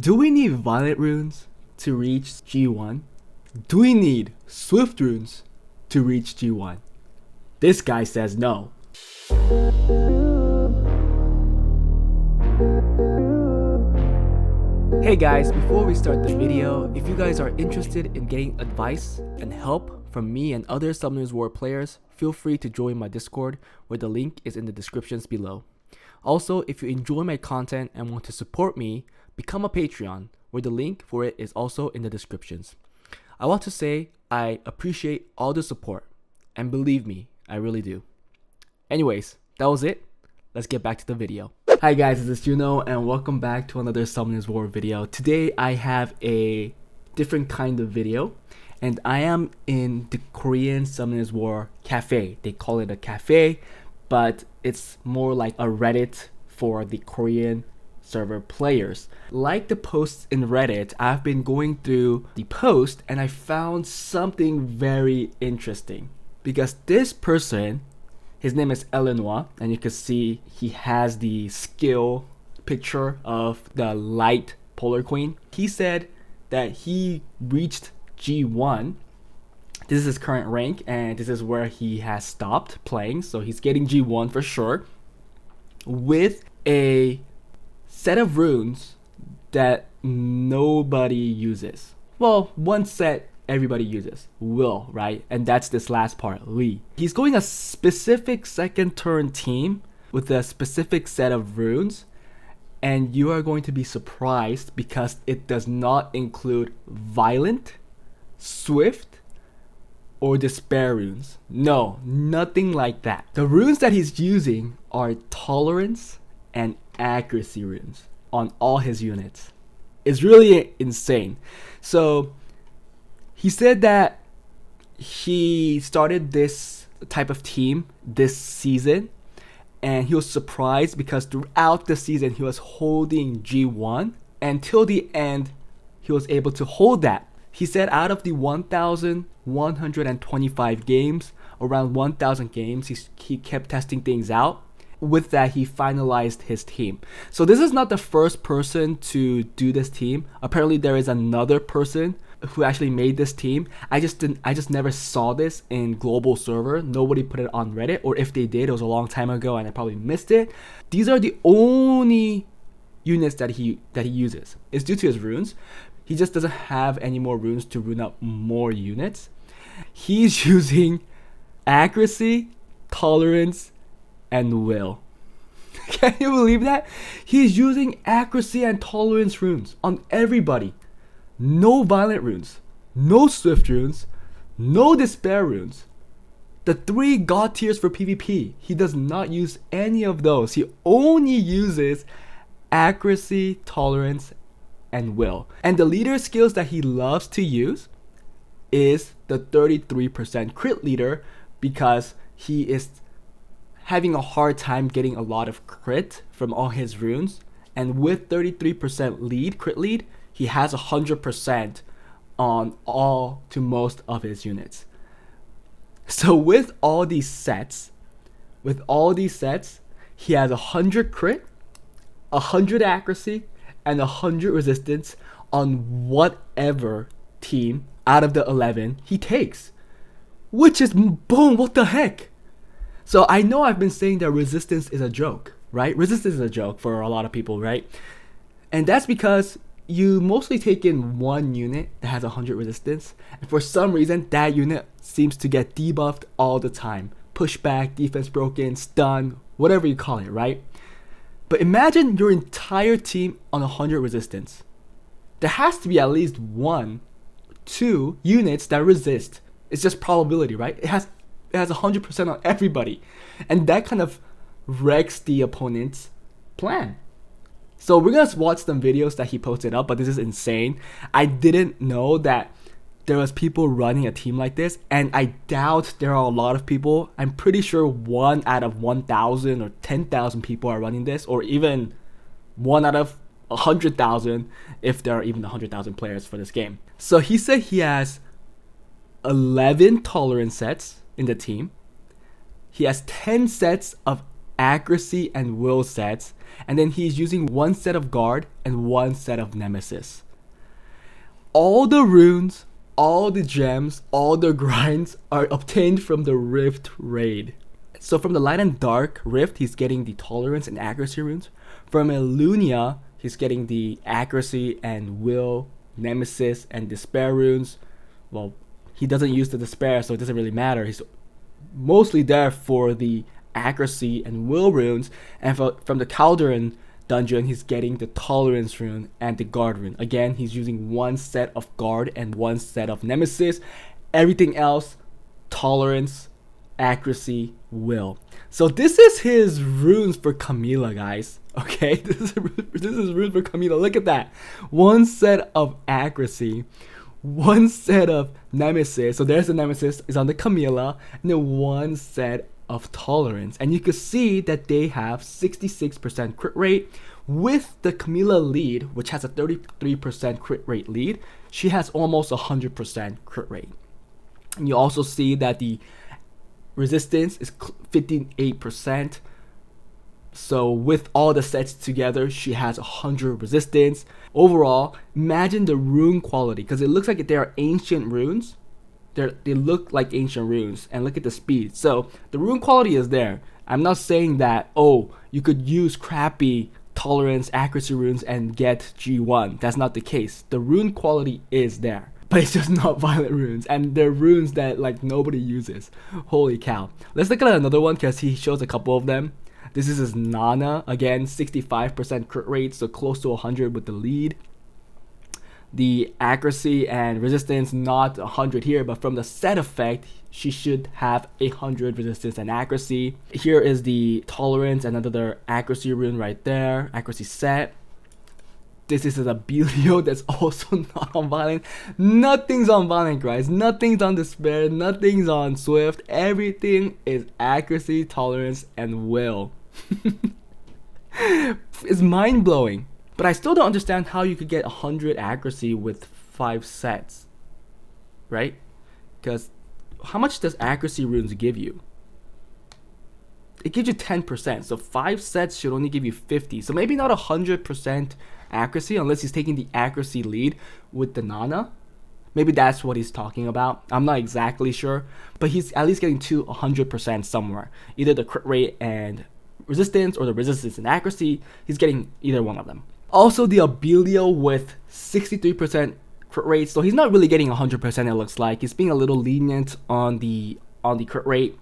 Do we need Violet runes to reach G1? Do we need Swift runes to reach G1? This guy says no. Hey guys, before we start the video, if you guys are interested in getting advice and help from me and other Summoners War players, feel free to join my Discord, where the link is in the descriptions below. Also, if you enjoy my content and want to support me, become a Patreon, where the link for it is also in the descriptions. I want to say I appreciate all the support, and believe me, I really do. Anyways, that was it. Let's get back to the video. Hi guys, this is Juno and welcome back to another Summoners War video. Today I have a different kind of video and I am in the Korean Summoners War cafe. They call it a cafe, but it's more like a Reddit for the Korean server players. Like the posts in Reddit, I've been going through the post and I found something very interesting because this person, his name is Eleanor, and you can see he has the skill picture of the light Polar Queen. He said that he reached G1. This is his current rank, and this is where he has stopped playing. So he's getting G1 for sure, with a set of runes that nobody uses. Well, one set everybody uses, will, right? And that's this last part, Lee. He's going a specific second turn team with a specific set of runes, and you are going to be surprised because it does not include Violent, Swift, or Despair runes. No, nothing like that. The runes that he's using are Tolerance and Accuracy runes on all his units. It's really insane. So he said that he started this type of team this season and he was surprised because throughout the season he was holding G1 until the end. He was able to hold that. He said out of the 1,125 games, around 1,000 games, he kept testing things out. With that, he finalized his team. So this is not the first person to do this team. Apparently there is another person who actually made this team. I just never saw this in global server. Nobody put it on Reddit, or if they did, it was a long time ago and I probably missed it. These are the only units that he uses. It's due to his runes. He just doesn't have any more runes to rune up more units. He's using Accuracy, Tolerance, and Will. Can you believe that? He's using Accuracy and Tolerance runes on everybody. No Violent runes, no Swift runes, no Despair runes. The 3 god tiers for PvP, he does not use any of those. He only uses Accuracy, Tolerance, and Will. And the leader skills that he loves to use is the 33% crit leader, because he is having a hard time getting a lot of crit from all his runes. And with 33% crit lead, he has 100% on all to most of his units. So with all these sets, he has 100 crit, 100 accuracy, and 100 resistance on whatever team out of the 11 he takes. Which is boom, what the heck? So I know I've been saying that resistance is a joke, right? Resistance is a joke for a lot of people, right? And that's because you mostly take in one unit that has 100 resistance, and for some reason that unit seems to get debuffed all the time. Pushback, defense broken, stun, whatever you call it, right? But imagine your entire team on 100 resistance. There has to be at least 1, 2 units that resist. It's just probability, right? It has 100% on everybody, and that kind of wrecks the opponent's plan. So we're gonna watch some videos that he posted up, but this is insane. I didn't know that there was people running a team like this, and I doubt there are a lot of people. I'm pretty sure 1 out of 1,000 or 10,000 people are running this, or even 1 out of 100,000 if there are even 100,000 players for this game. So he said he has 11 tolerance sets in the team. He has 10 sets of accuracy and will sets, And then he's using one set of guard and one set of nemesis. All the runes, all the gems, all the grinds are obtained from the Rift raid. So from the light and dark Rift, he's getting the tolerance and accuracy runes. From Elunia, he's getting the accuracy and will, nemesis, and despair runes. Well, he doesn't use the despair, so it doesn't really matter. He's mostly there for the accuracy and will runes. And from the Cauldron dungeon, he's getting the tolerance rune and the guard rune. Again, he's using one set of guard and one set of nemesis. Everything else, tolerance, accuracy, will. So this is his runes for Camilla, guys. Okay, this is runes for Camilla. Look at that. One set of accuracy, one set of nemesis. So there's the nemesis is on the Camilla, and then one set of tolerance. And you can see that they have 66% crit rate. With the Camilla lead, which has a 33% crit rate lead, she has almost 100% crit rate. And you also see that the resistance is 58%. So with all the sets together, she has 100 resistance. Overall, imagine the rune quality, because it looks like they are ancient runes. They look like ancient runes, and look at the speed. So the rune quality is there. I'm not saying that, oh, you could use crappy tolerance, accuracy runes and get G1. That's not the case. The rune quality is there, but it's just not violent runes, and they're runes that like nobody uses. Holy cow. Let's look at another one, because he shows a couple of them. This is his Nana. Again, 65% crit rate, so close to 100 with the lead. The accuracy and resistance, not 100 here, but from the set effect, she should have 100 resistance and accuracy. Here is the tolerance and another accuracy rune right there, accuracy set. This is an Abilio that's also not on violent. Nothing's on violent, guys. Nothing's on despair. Nothing's on swift. Everything is accuracy, tolerance, and will. It's mind-blowing. But I still don't understand how you could get 100 accuracy with 5 sets, right? Because how much does accuracy runes give you? It gives you 10%, so 5 sets should only give you 50. So maybe not 100% accuracy, unless he's taking the accuracy lead with the Nana. Maybe that's what he's talking about. I'm not exactly sure, but he's at least getting to 100% somewhere. Either the crit rate and resistance, or the resistance and accuracy. He's getting either one of them. Also, the Abilio with 63% crit rate, so he's not really getting 100%. It looks like he's being a little lenient on the crit rate.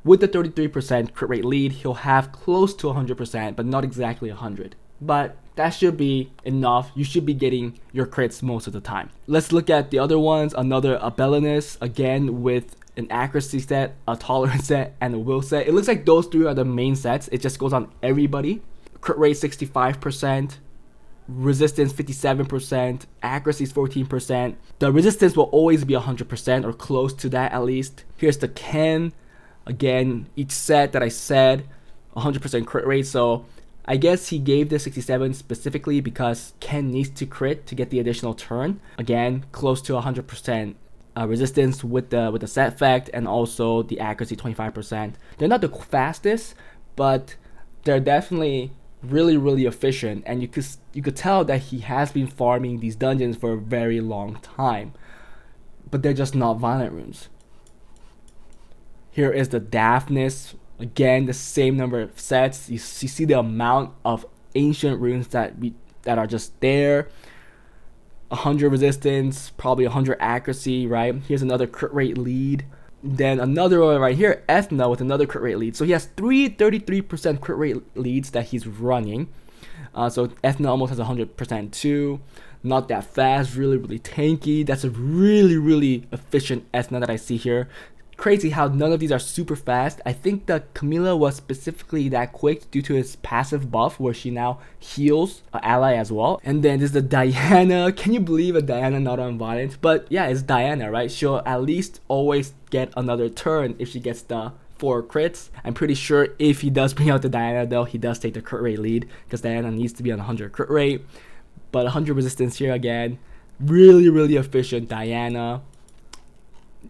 With the 33% crit rate lead, he'll have close to 100%, but not exactly 100. But that should be enough. You should be getting your crits most of the time. Let's look at the other ones. Another Abelinus, again with an accuracy set, a tolerance set, and a will set. It looks like those 3 are the main sets. It just goes on everybody. Crit rate 65%. Resistance 57%, accuracy is 14%. The resistance will always be 100% or close to that at least. Here's the Ken. Again, each set that I said, 100% crit rate. So I guess he gave the 67 specifically because Ken needs to crit to get the additional turn. Again, close to 100% resistance with the set effect, and also the accuracy 25%. They're not the fastest, but they're definitely really efficient, and you could tell that he has been farming these dungeons for a very long time, but they're just not violent runes. Here is the Daphnis. Again, the same number of sets. You see the amount of ancient runes that are just there. 100 resistance, probably 100 accuracy, right? Here's another crit rate lead. Then another one right here, Ethna, with another crit rate lead. So he has 33% crit rate leads that he's running. So Ethna almost has 100% too. Not that fast, really tanky. That's a really efficient Ethna that I see here. Crazy how none of these are super fast. I think the Camilla was specifically that quick due to his passive buff, where she now heals an ally as well. And then there's the Diana. Can you believe a Diana not on violence? But yeah, it's Diana, right? She'll at least always get another turn if she gets the 4 crits. I'm pretty sure if he does bring out the Diana though, he does take the crit rate lead, because Diana needs to be on 100 crit rate. But 100 resistance here again. Really efficient Diana.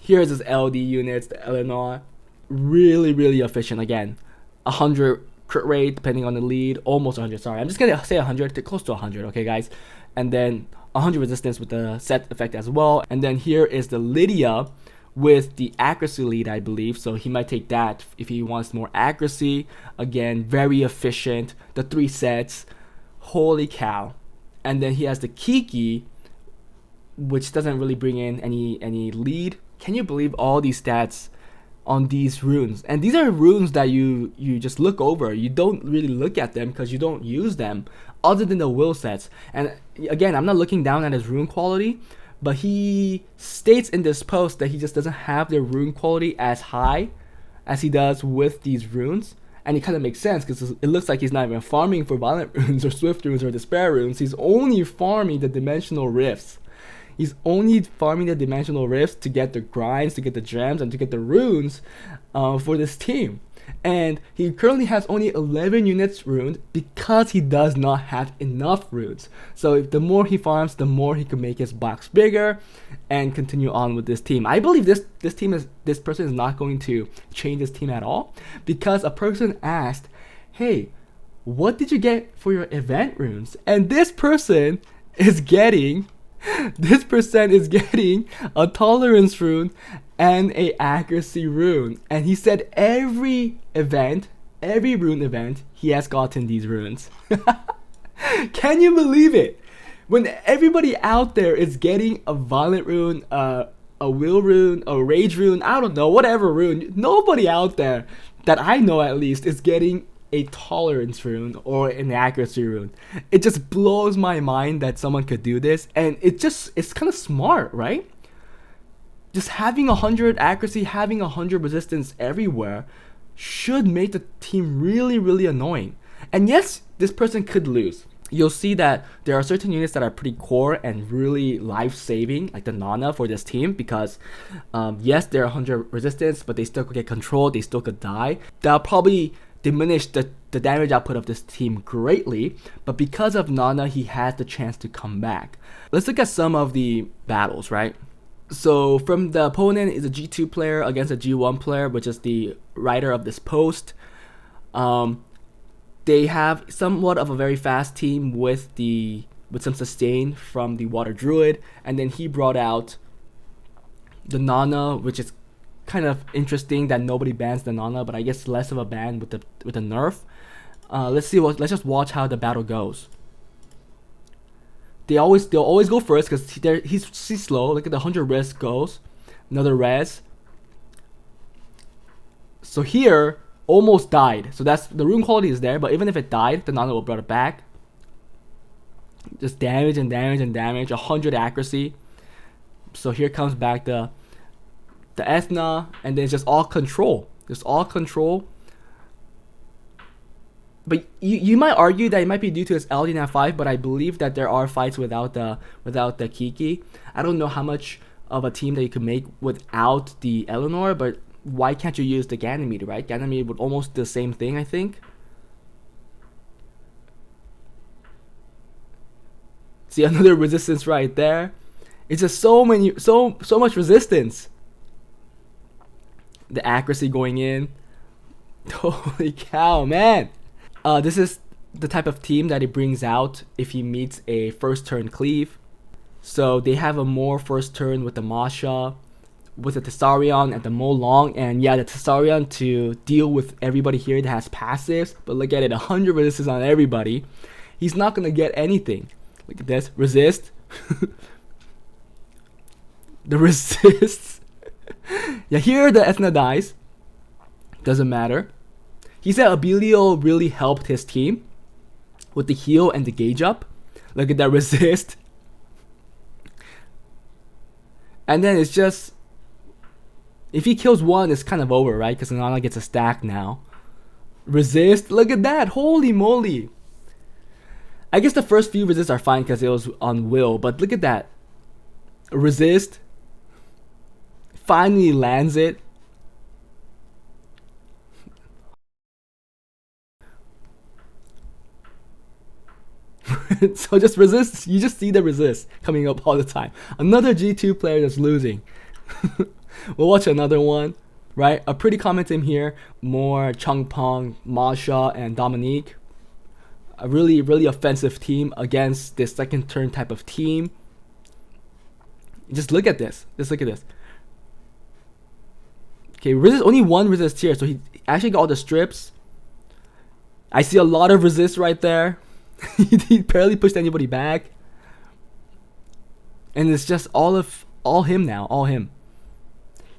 Here's his LD units, the Eleanor. Really efficient again. 100 crit rate depending on the lead, almost 100. Sorry, I'm just gonna say 100 to close to 100. Okay, guys, and then 100 resistance with the set effect as well. And then here is the Lydia with the accuracy lead, I believe. So he might take that if he wants more accuracy. Again, very efficient. The 3 sets, holy cow. And then he has the Kiki, which doesn't really bring in any lead. Can you believe all these stats on these runes? And these are runes that you just look over. You don't really look at them because you don't use them other than the will sets. And again, I'm not looking down at his rune quality, but he states in this post that he just doesn't have the rune quality as high as he does with these runes. And it kind of makes sense because it looks like he's not even farming for violent runes or swift runes or despair runes. He's only farming the dimensional rifts. He's only farming the dimensional rifts to get the grinds, to get the gems, and to get the runes for this team. And he currently has only 11 units ruined because he does not have enough runes. So the more he farms, the more he can make his box bigger and continue on with this team. I believe this person is not going to change his team at all, because a person asked, hey, what did you get for your event runes? And this person is getting a tolerance rune and a accuracy rune. And he said every rune event, he has gotten these runes. Can you believe it? When everybody out there is getting a violent rune, a will rune, a rage rune, I don't know, whatever rune, nobody out there that I know at least is getting a tolerance rune or an accuracy rune. It just blows my mind that someone could do this, and it's kind of smart, right? Just having 100 accuracy, having 100 resistance everywhere should make the team really, really annoying. And yes, this person could lose. You'll see that there are certain units that are pretty core and really life-saving, like the Nana for this team, because yes, they're 100 resistance, but they still could get controlled, they still could die. That'll probably diminish the damage output of this team greatly, but because of Nana, he has the chance to come back. Let's look at some of the battles, right? So from the opponent is a G2 player against a G1 player, which is the writer of this post. They have somewhat of a very fast team with some sustain from the Water Druid, and then he brought out the Nana, which is kind of interesting that nobody bans the Nana, but I guess less of a ban with the nerf. Let's just watch how the battle goes. They'll always go first because he's slow. Look at the 100 res goes, another res. So here almost died. So that's the rune quality is there, but even if it died, the Nana will brought it back. Just damage and damage and damage. 100 accuracy. So here comes back the Ethna, and then it's just all control. Just all control. But you might argue that it might be due to his LD at 5, but I believe that there are fights without the Kiki. I don't know how much of a team that you could make without the Eleanor, but why can't you use the Ganymede, right? Ganymede would almost do the same thing, I think. See, another resistance right there. It's just so much resistance. The accuracy going in. Holy cow, man. This is the type of team that he brings out if he meets a first turn cleave. So they have a more first turn with the Masha, with the Tessarion and the Mo Long. And yeah, the Tessarion to deal with everybody here that has passives. But look at it, 100 resistance on everybody. He's not going to get anything. Look at this, resist. The resists. Yeah, here the Ethna dies. Doesn't matter. He said Abilio really helped his team with the heal and the gauge up. Look at that resist. And then it's just, if he kills one, it's kind of over, right? Because Nana gets a stack now. Resist. Look at that. Holy moly. I guess the first few resists are fine because it was on will. But look at that. Resist. Finally lands it. So just resist. You just see the resist coming up all the time. Another G2 player that's losing. We'll watch another one. right? A pretty common team here. More Changpeng, Masha, and Dominique. A really, really offensive team against this second turn type of team. Just look at this. Just look at this. Okay, resist, only one resist here, so he actually got all the strips. I see a lot of resist right there. He barely pushed anybody back. And it's just all him now, all him.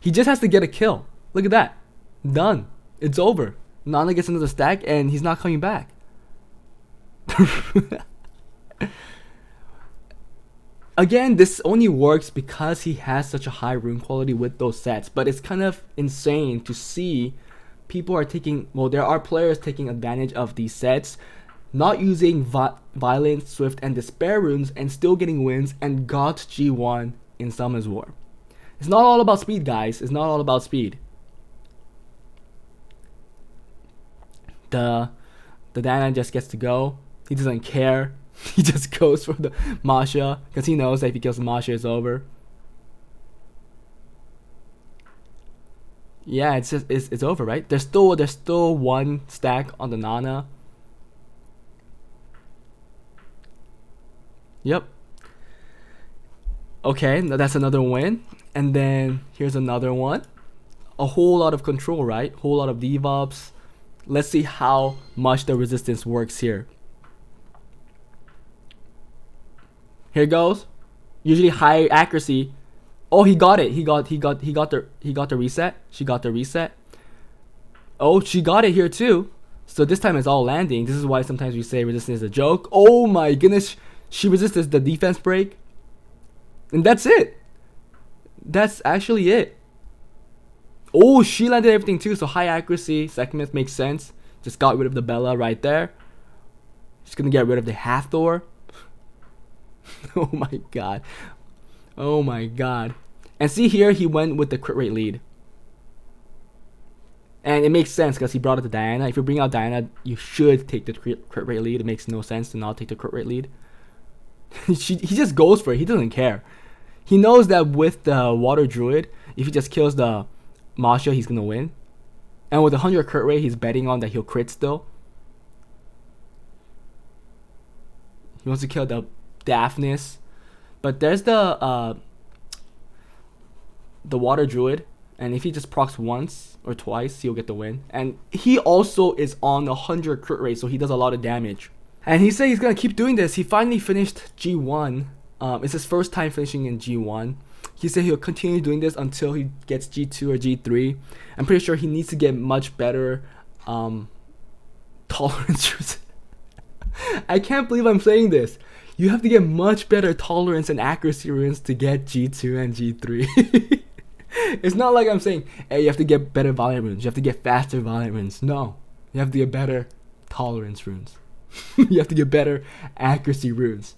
He just has to get a kill. Look at that. Done. It's over. Nana gets another stack and he's not coming back. Again, this only works because he has such a high rune quality with those sets. But it's kind of insane to see people are taking, well, there are players taking advantage of these sets, not using Violent, Swift, and Despair runes and still getting wins and got G1 in Summoners War. It's not all about speed, guys. It's not all about speed. The Diana just gets to go. He doesn't care. He just goes for the Masha because he knows that if he kills the Masha, it's over. Yeah, it's over, right? There's still one stack on the Nana. Yep. Okay, that's another win. And then here's another one. A whole lot of control, right? Whole lot of devops. Let's see how much the resistance works here. Here it goes. Usually high accuracy. Oh, he got it. He got the reset. She got the reset. Oh, she got it here too. So this time it's all landing. This is why sometimes we say resistance is a joke. Oh my goodness. She resisted the defense break. And that's it. That's actually it. Oh, she landed everything too. So high accuracy. Second myth makes sense. Just got rid of the Bella right there. She's gonna get rid of the Hathor. Oh my god. Oh my god. And see here, he went with the crit rate lead. And it makes sense because he brought it to Diana. If you bring out Diana, you should take the crit rate lead. It makes no sense to not take the crit rate lead. He just goes for it. He doesn't care. He knows that with the Water Druid, if he just kills the Masha, he's going to win. And with 100 crit rate, he's betting on that he'll crit still. He wants to kill the Daphnis. But there's the Water Druid. And if he just procs once or twice, he'll get the win. And he also is on 100 crit rate, so he does a lot of damage. And he said he's going to keep doing this. He finally finished G1. It's his first time finishing in G1. He said he'll continue doing this until he gets G2 or G3. I'm pretty sure he needs to get much better tolerance. I can't believe I'm saying this. You have to get much better tolerance and accuracy runes to get G2 and G3. It's not like I'm saying, hey, you have to get better Valiant runes. You have to get faster Valiant runes. No. You have to get better tolerance runes. You have to get better accuracy runes.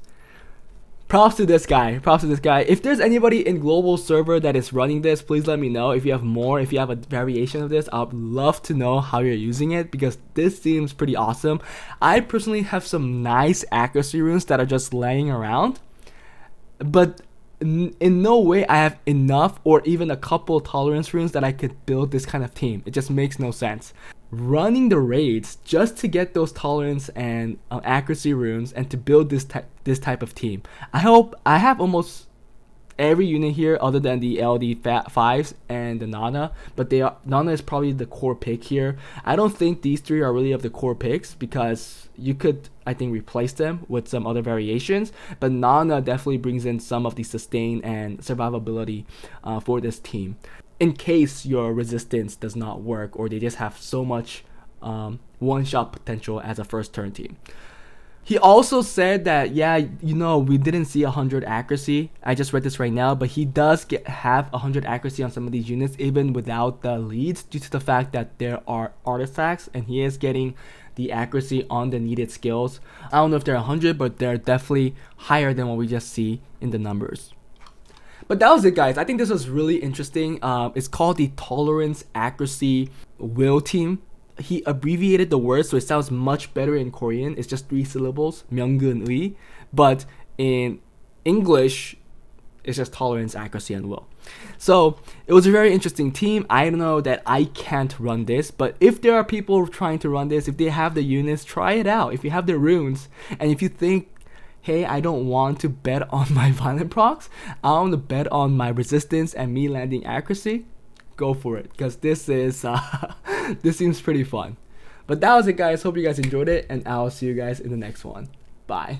Props to this guy. Props to this guy. If there's anybody in global server that is running this, please let me know. If you have more, if you have a variation of this, I'd love to know how you're using it because this seems pretty awesome. I personally have some nice accuracy runes that are just laying around, but in no way I have enough or even a couple tolerance runes that I could build this kind of team. It just makes no sense. Running the raids just to get those tolerance and accuracy runes and to build this type of team. I hope I have almost every unit here other than the LD5s and the Nana, but Nana is probably the core pick here. I don't think these three are really of the core picks because you could, I think, replace them with some other variations, but Nana definitely brings in some of the sustain and survivability for this team. In case your resistance does not work or they just have so much one-shot potential as a first turn team. He also said that, yeah, you know, we didn't see 100 accuracy. I just read this right now, but he does have 100 accuracy on some of these units even without the leads due to the fact that there are artifacts and he is getting the accuracy on the needed skills. I don't know if they're 100, but they're definitely higher than what we just see in the numbers. But that was it, guys. I think this was really interesting. It's called the Tolerance Accuracy Will Team. He abbreviated the word so it sounds much better in Korean. It's just 3 syllables, 명근의. But in English, It's just tolerance, accuracy, and will. So it was a very interesting team. I know that I can't run this, but if there are people trying to run this, if they have the units, try it out. If you have the runes, and if you think, hey, I don't want to bet on my violent procs, I want to bet on my resistance and me landing accuracy, go for it, because this is this seems pretty fun. But that was it, guys. Hope you guys enjoyed it, and I'll see you guys in the next one. Bye.